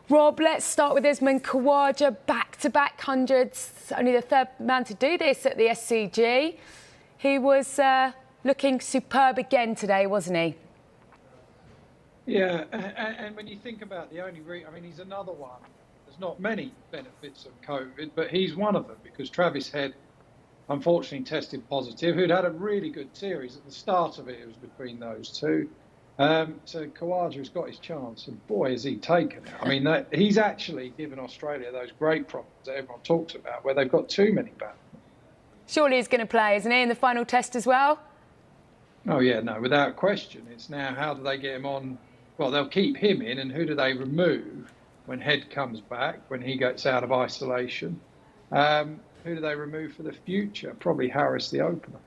Rob, let's start with Usman Khawaja, back-to-back hundreds. Only the third man to do this at the SCG. He was looking superb again today, wasn't he? Yeah, and when you think about the only I mean, he's another one. There's not many benefits of COVID, but he's one of them because Travis Head unfortunately tested positive, who'd had a really good series at the start of it. It was between those two. So Khawaja's got his chance, and boy, has he taken it. I mean, he's actually given Australia those great problems that everyone talks about, where they've got too many batsmen. Surely he's going to play, isn't he, in the final test as well? Oh, yeah, no, without question. It's now, how do they get him on? Well, they'll keep him in, and who do they remove when Head comes back, when he gets out of isolation? Who do they remove for the future? Probably Harris, the opener.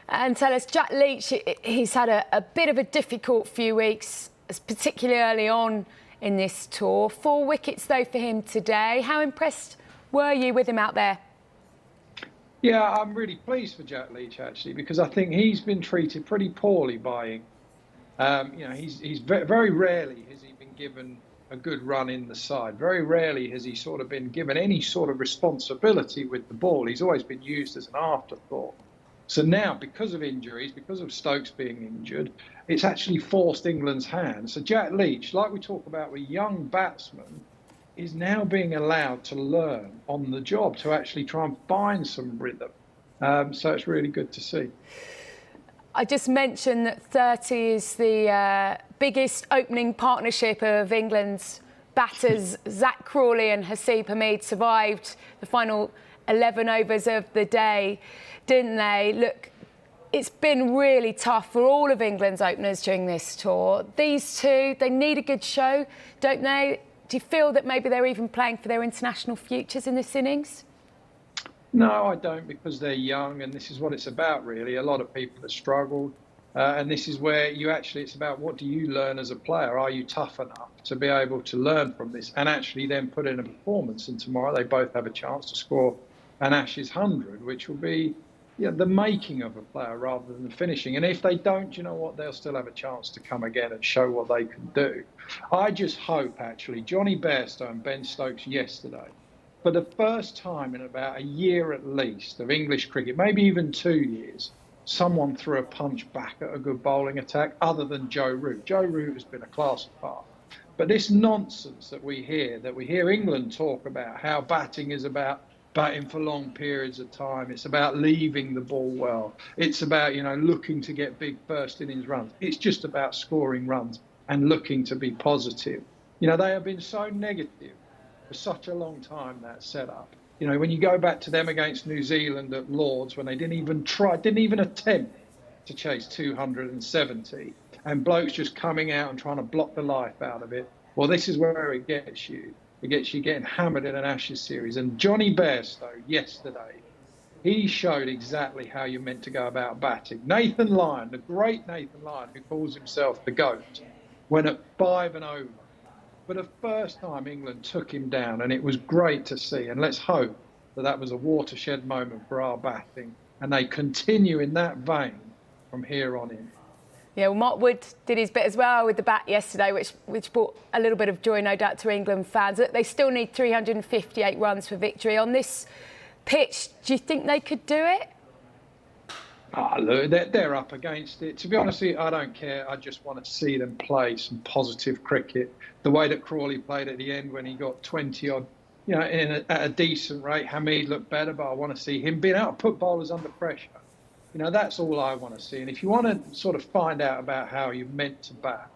And tell us, Jack Leach, he's had a bit of a difficult few weeks, particularly early on in this tour. 4 wickets, though, for him today. How impressed were you with him out there? Yeah, I'm really pleased for Jack Leach, actually, because I think he's been treated pretty poorly by England. You know, he's very rarely has he been given a good run in the side. Very rarely has he sort of been given any sort of responsibility with the ball. He's always been used as an afterthought. So now, because of injuries, because of Stokes being injured, it's actually forced England's hand. So Jack Leach, like we talk about with young batsmen, is now being allowed to learn on the job, to actually try and find some rhythm. So it's really good to see. I just mentioned that 30 is the biggest opening partnership of England's batters. Zach Crawley and Haseeb Hameed survived the final 11 overs of the day, didn't they? Look, it's been really tough for all of England's openers during this tour. These two, they need a good show, don't they? Do you feel that maybe they're even playing for their international futures in this innings? No, I don't, because they're young, and this is what it's about, really. A lot of people have struggled, and this is where it's about, what do you learn as a player? Are you tough enough to be able to learn from this and actually then put in a performance? And tomorrow they both have a chance to score an Ashes 100, which will be the making of a player rather than the finishing. And if they don't, you know what, they'll still have a chance to come again and show what they can do. I just hope, actually, Johnny Bairstow and Ben Stokes yesterday, for the first time in about a year at least of English cricket, maybe even 2 years, someone threw a punch back at a good bowling attack other than Joe Root. Joe Root has been a class apart. But this nonsense that we hear England talk about, how batting is about batting for long periods of time. It's about leaving the ball well. It's about, looking to get big first innings runs. It's just about scoring runs and looking to be positive. They have been so negative for such a long time, that setup. When you go back to them against New Zealand at Lords, when they didn't even attempt to chase 270, and blokes just coming out and trying to block the life out of it. Well, this is where it gets you. It gets you getting hammered in an Ashes series. And Johnny Bairstow yesterday, he showed exactly how you're meant to go about batting. Nathan Lyon, the great Nathan Lyon, who calls himself the GOAT, went at 5 and over. For the first time, England took him down, and it was great to see. And let's hope that that was a watershed moment for our batting, and they continue in that vein from here on in. Yeah, well, Mark Wood did his bit as well with the bat yesterday, which brought a little bit of joy, no doubt, to England fans. They still need 358 runs for victory. On this pitch, do you think they could do it? Oh, look, they're up against it. To be honest with you, I don't care. I just want to see them play some positive cricket. The way that Crawley played at the end when he got 20-odd, at a decent rate. Hameed looked better, but I want to see him being able to put bowlers under pressure. That's all I want to see. And if you want to sort of find out about how you're meant to bat,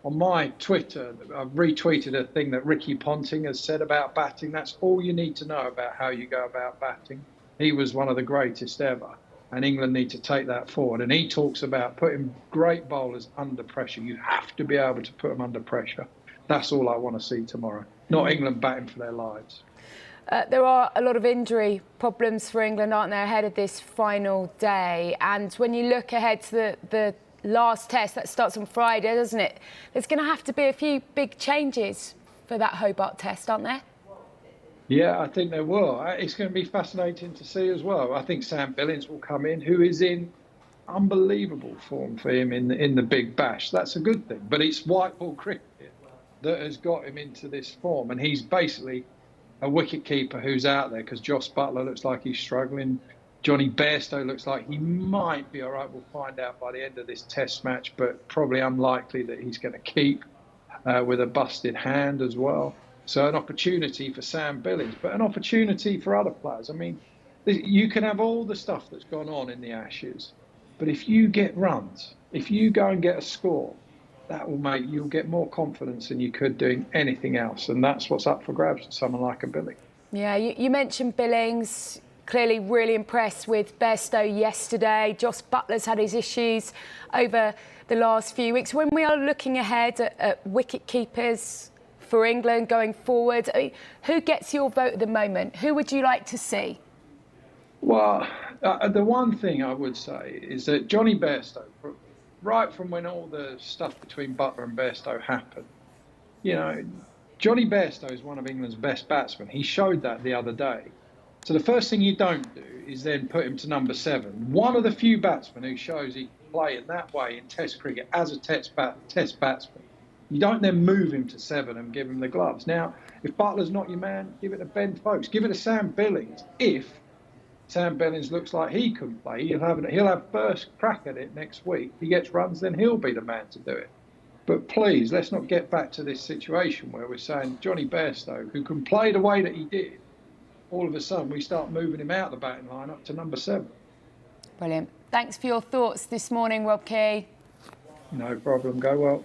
on my Twitter, I've retweeted a thing that Ricky Ponting has said about batting. That's all you need to know about how you go about batting. He was one of the greatest ever, and England need to take that forward. And he talks about putting great bowlers under pressure. You have to be able to put them under pressure. That's all I want to see tomorrow, not England batting for their lives. There are a lot of injury problems for England, aren't there, ahead of this final day? And when you look ahead to the last test, that starts on Friday, doesn't it? There's going to have to be a few big changes for that Hobart test, aren't there? Yeah, I think there will. It's going to be fascinating to see as well. I think Sam Billings will come in, who is in unbelievable form for him in the Big Bash. That's a good thing. But it's white ball cricket. that has got him into this form. And he's basically a wicket-keeper who's out there, because Joss Buttler looks like he's struggling. Johnny Bairstow looks like he might be all right. We'll find out by the end of this test match, but probably unlikely that he's going to keep with a busted hand as well. So an opportunity for Sam Billings, but an opportunity for other players. I mean, you can have all the stuff that's gone on in the Ashes, but if you get runs, if you go and get a score, that will make you'll get more confidence than you could doing anything else, and that's what's up for grabs for someone like a Billings. Yeah, you mentioned Billings. Clearly really impressed with Bairstow yesterday. Joss Buttler's had his issues over the last few weeks. When we are looking ahead at wicket keepers for England going forward, I mean, who gets your vote at the moment? Who would you like to see? Well, the one thing I would say is that Johnny Bairstow, right from when all the stuff between Buttler and Bairstow happened, you know, Johnny Bairstow is one of England's best batsmen. He showed that the other day. So the first thing you don't do is then put him to number 7. One of the few batsmen who shows he can play in that way in Test cricket as a test batsman. You don't then move him to 7 and give him the gloves. Now, if Butler's not your man, give it to Ben Foakes. Give it to Sam Billings. If Sam Billings looks like he can play, he'll have first crack at it next week. If he gets runs, then he'll be the man to do it. But please, let's not get back to this situation where we're saying Johnny Bairstow, who can play the way that he did, all of a sudden we start moving him out the batting line up to number 7. Brilliant. Thanks for your thoughts this morning, Rob Key. No problem. Go well.